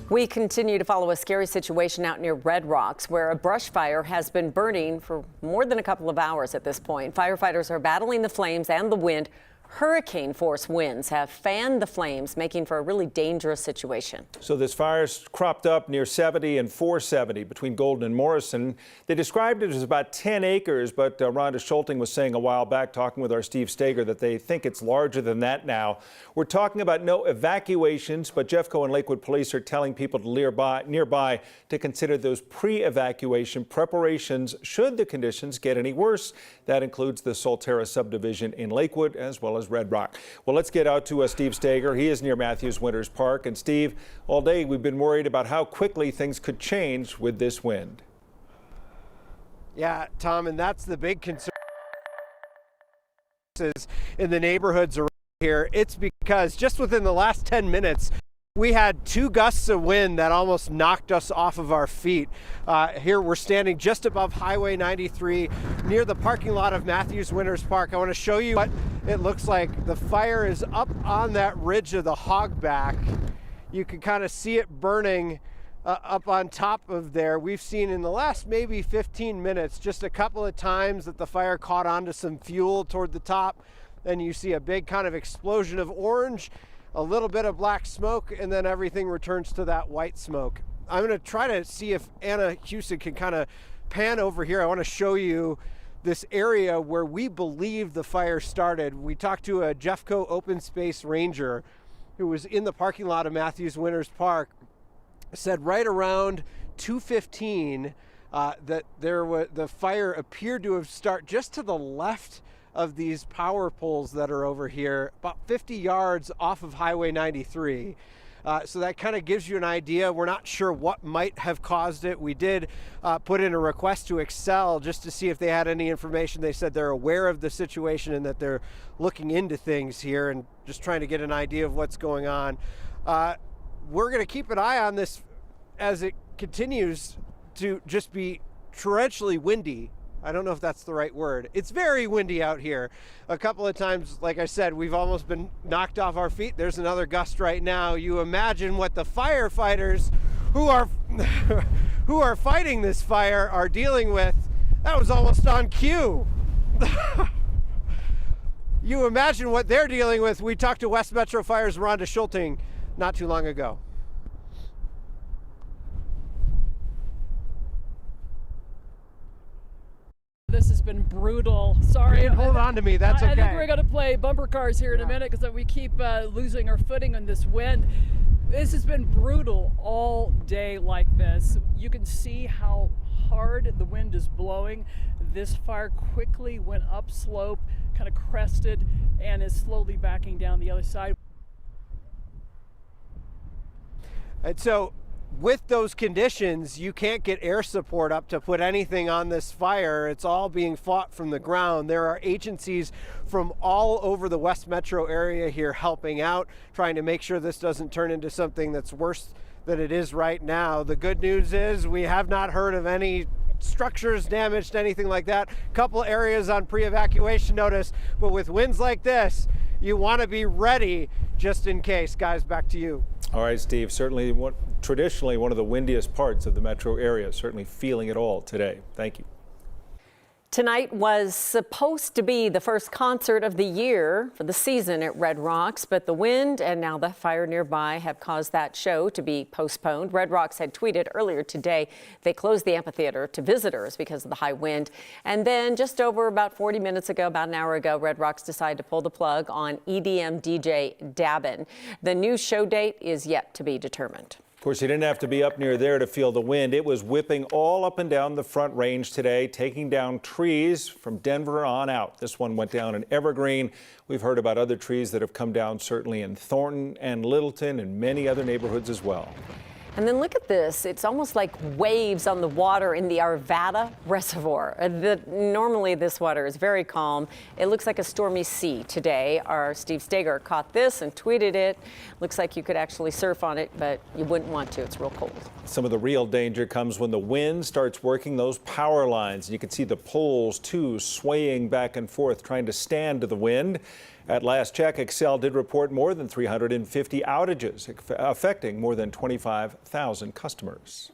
We continue to follow a scary situation out near Red Rocks, where a brush fire has been burning for more than a couple of hours at this point. Firefighters are battling the flames and the wind. Hurricane force winds have fanned the flames, making for a really dangerous situation. So this fire's cropped up near 70 and 470 between Golden and Morrison. They described it as about 10 acres, but Rhonda Schulting was saying a while back, talking with our Steve Steger, that they think it's larger than that now. We're talking about no evacuations, but Jeffco and Lakewood police are telling people nearby to consider those pre-evacuation preparations should the conditions get any worse. That includes the Solterra subdivision in Lakewood as well as Red Rock. Well, let's get out to Steve Steger. He is near Matthews Winters Park. And Steve, all day we've been worried about how quickly things could change with this wind. Yeah, Tom, and that's the big concern in the neighborhoods around here. It's because just within the last 10 minutes, we had 2 gusts of wind that almost knocked us off of our feet. Here we're standing just above Highway 93 near the parking lot of Matthews Winters Park. I want to show you what it looks like. The fire is up on that ridge of the hogback. You can kind of see it burning up on top of there. We've seen in the last maybe 15 minutes just a couple of times that the fire caught onto some fuel toward the top, and you see a big kind of explosion of orange, a little bit of black smoke, and then everything returns to that white smoke. I'm going to try to see if Anna KUSA can kind of pan over here. I want to show you this area where we believe the fire started. We talked to a Jeffco open space ranger who was in the parking lot of Matthews Winters Park, said right around 2:15 that the fire appeared to have started just to the left of these power poles that are over here, about 50 yards off of Highway 93. So that kind of gives you an idea. We're not sure what might have caused it. We did put in a request to Excel just to see if they had any information. They said they're aware of the situation and that they're looking into things here and just trying to get an idea of what's going on. We're going to keep an eye on this as it continues to just be torrentially windy. I don't know if that's the right word. It's very windy out here. A couple of times, like I said, we've almost been knocked off our feet. There's another gust right now. You imagine what the firefighters who are fighting this fire are dealing with. That was almost on cue. You imagine what they're dealing with. We talked to West Metro Fire's Rhonda Schulting not too long ago. This has been brutal. Sorry. Hold on to me. That's okay. I think we're going to play bumper cars here in a minute because we keep losing our footing on this wind. This has been brutal all day like this. You can see how hard the wind is blowing. This fire quickly went upslope, kind of crested, and is slowly backing down the other side. And so with those conditions, you can't get air support up to put anything on this fire. It's all being fought from the ground. There are agencies from all over the West Metro area here helping out, trying to make sure this doesn't turn into something that's worse than it is right now. The good news is we have not heard of any structures damaged, anything like that. A couple areas on pre-evacuation notice, but with winds like this, you want to be ready just in case. Guys, back to you. All right, Steve, certainly traditionally one of the windiest parts of the metro area, certainly feeling it all today. Thank you. Tonight was supposed to be the first concert of the year for the season at Red Rocks, but the wind and now the fire nearby have caused that show to be postponed. Red Rocks had tweeted earlier today they closed the amphitheater to visitors because of the high wind. And then just over about 40 minutes ago, about an hour ago, Red Rocks decided to pull the plug on EDM DJ Dabin. The new show date is yet to be determined. Of course, you didn't have to be up near there to feel the wind. It was whipping all up and down the Front Range today, taking down trees from Denver on out. This one went down in Evergreen. We've heard about other trees that have come down certainly in Thornton and Littleton and many other neighborhoods as well. And then look at this. It's almost like waves on the water in the Arvada Reservoir. Normally this water is very calm. It looks like a stormy sea today. Our Steve Steger caught this and tweeted it. Looks like you could actually surf on it, but you wouldn't want to. It's real cold. Some of the real danger comes when the wind starts working those power lines. You can see the poles, too, swaying back and forth, trying to stand to the wind. At last check, Excel did report more than 350 outages, affecting more than 25,000 customers.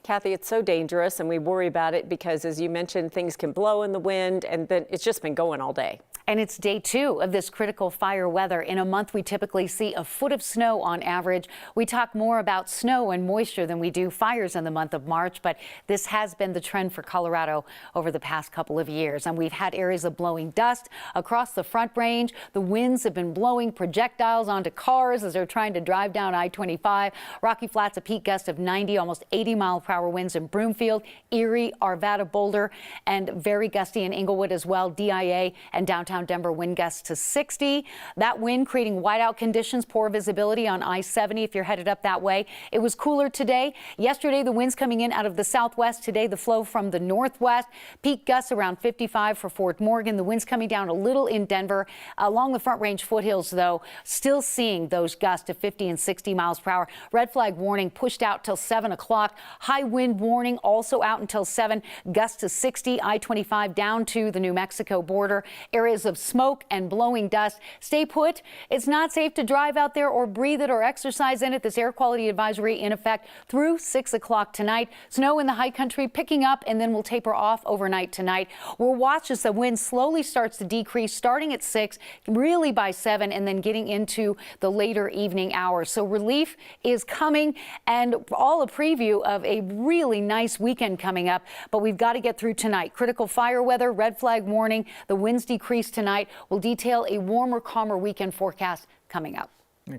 Kathy, it's so dangerous, and we worry about it because, as you mentioned, things can blow in the wind, and then it's just been going all day. And it's day 2 of this critical fire weather. In a month, we typically see a foot of snow on average. We talk more about snow and moisture than we do fires in the month of March, but this has been the trend for Colorado over the past couple of years. And we've had areas of blowing dust across the Front Range. The winds have been blowing projectiles onto cars as they're trying to drive down I-25. Rocky Flats, a peak gust of 90, almost 80-mile-per-hour winds in Broomfield, Erie, Arvada, Boulder, and very gusty in Inglewood as well. DIA and downtown Denver wind gusts to 60. That wind creating whiteout conditions, poor visibility on I-70 if you're headed up that way. It was cooler today. Yesterday, the winds coming in out of the southwest. Today, the flow from the northwest. Peak gusts around 55 for Fort Morgan. The winds coming down a little in Denver. Along the Front Range foothills, though, still seeing those gusts to 50 and 60 miles per hour. Red flag warning pushed out till 7 o'clock. High wind warning also out until 7. Gusts to 60. I-25 down to the New Mexico border. Areas of smoke and blowing dust. Stay put. It's not safe to drive out there or breathe it or exercise in it. This air quality advisory in effect through 6 o'clock tonight. Snow in the high country picking up and then will taper off overnight tonight. We'll watch as the wind slowly starts to decrease starting at 6, really by 7, and then getting into the later evening hours. So relief is coming, and all a preview of a really nice weekend coming up. But we've got to get through tonight. Critical fire weather, red flag warning. The winds decrease tonight. We'll detail a warmer, calmer weekend forecast coming up.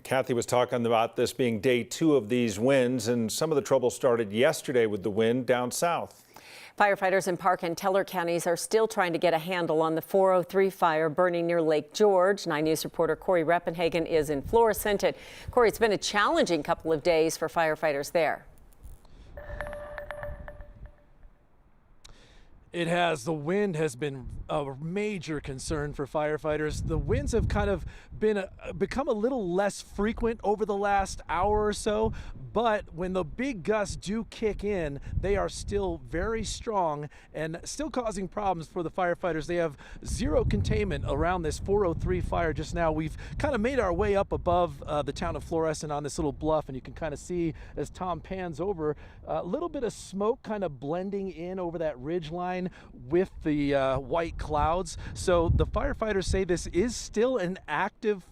Kathy was talking about this being day 2 of these winds, and some of the trouble started yesterday with the wind down south. Firefighters in Park and Teller counties are still trying to get a handle on the 403 fire burning near Lake George. 9 News reporter Corey Reppenhagen is in Florissant. Corey, it's been a challenging couple of days for firefighters there. It has. The wind has been a major concern for firefighters. The winds have kind of become a little less frequent over the last hour or so, but when the big gusts do kick in, they are still very strong and still causing problems for the firefighters. They have zero containment around this 403 fire just now. We've kind of made our way up above the town of Florissant on this little bluff, and you can kind of see as Tom pans over, a little bit of smoke kind of blending in over that ridge line with the white clouds. So the firefighters say this is still an active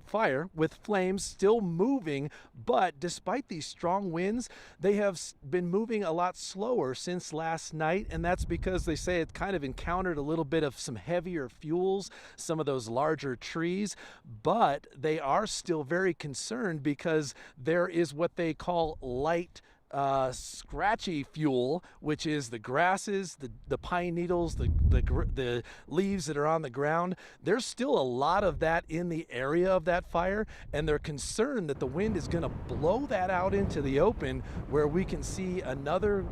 fire with flames still moving, but despite these strong winds, they have been moving a lot slower since last night, and that's because they say it kind of encountered a little bit of some heavier fuels, some of those larger trees, but they are still very concerned because there is what they call light scratchy fuel, which is the grasses, the pine needles, the leaves that are on the ground. There's still a lot of that in the area of that fire, and they're concerned that the wind is going to blow that out into the open where we can see another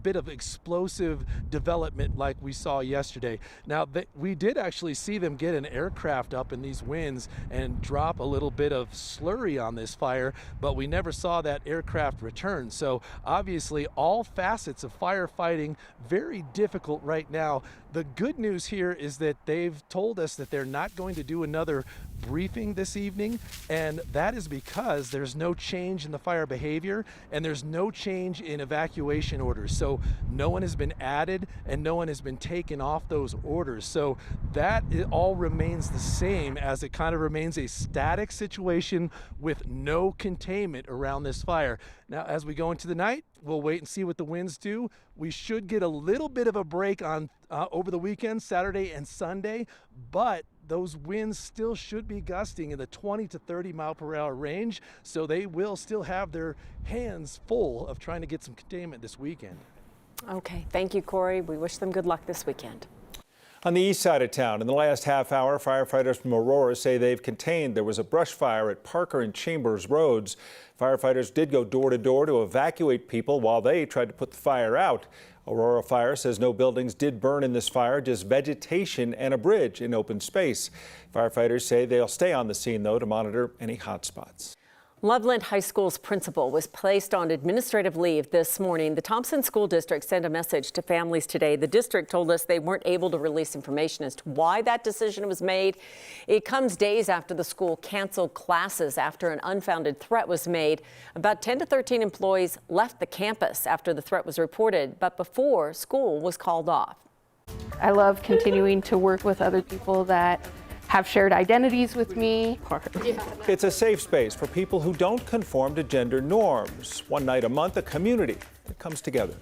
bit of explosive development like we saw yesterday. Now, we did actually see them get an aircraft up in these winds and drop a little bit of slurry on this fire, but we never saw that aircraft return. So obviously all facets of firefighting very difficult right now. The good news here is that they've told us that they're not going to do another briefing this evening, and that is because there's no change in the fire behavior and there's no change in evacuation orders. So no one has been added and no one has been taken off those orders. So that all remains the same, as it kind of remains a static situation with no containment around this fire. Now, as we go into the night, we'll wait and see what the winds do. We should get a little bit of a break on over the weekend, Saturday and Sunday, but those winds still should be gusting in the 20 to 30 mile per hour range, so they will still have their hands full of trying to get some containment this weekend. Okay, thank you, Corey. We wish them good luck this weekend. On the east side of town, in the last half hour, firefighters from Aurora say they've contained. There was a brush fire at Parker and Chambers Roads. Firefighters did go door to door to evacuate people while they tried to put the fire out. Aurora Fire says no buildings did burn in this fire, just vegetation and a bridge in open space. Firefighters say they'll stay on the scene, though, to monitor any hot spots. Loveland High School's principal was placed on administrative leave this morning. The Thompson School District sent a message to families today. The district told us they weren't able to release information as to why that decision was made. It comes days after the school canceled classes after an unfounded threat was made. About 10 to 13 employees left the campus after the threat was reported, but before school was called off. I love continuing to work with other people that have shared identities with me. It's a safe space for people who don't conform to gender norms. One night a month, a community that comes together.